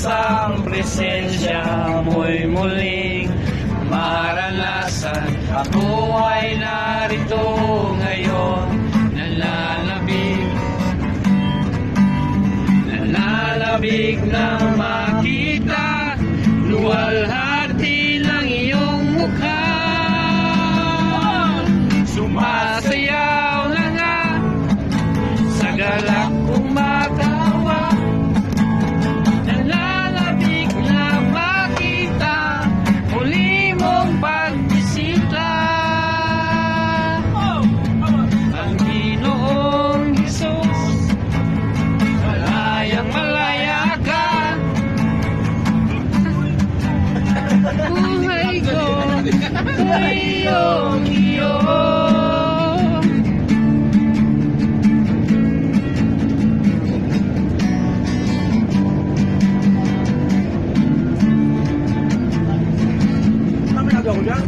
ang presensya mo'y muling maranasan. Ako ay narito ngayon, nananabig na makita, luwalhati ng iyong mukha. Sumasayaw na nga sa galak kong matawa, nananabig na makita muli mong pagbisita. Ang Ginoong Jesus, malayang malaya ka, buhay ko ay iyong iyo. Ako dyan?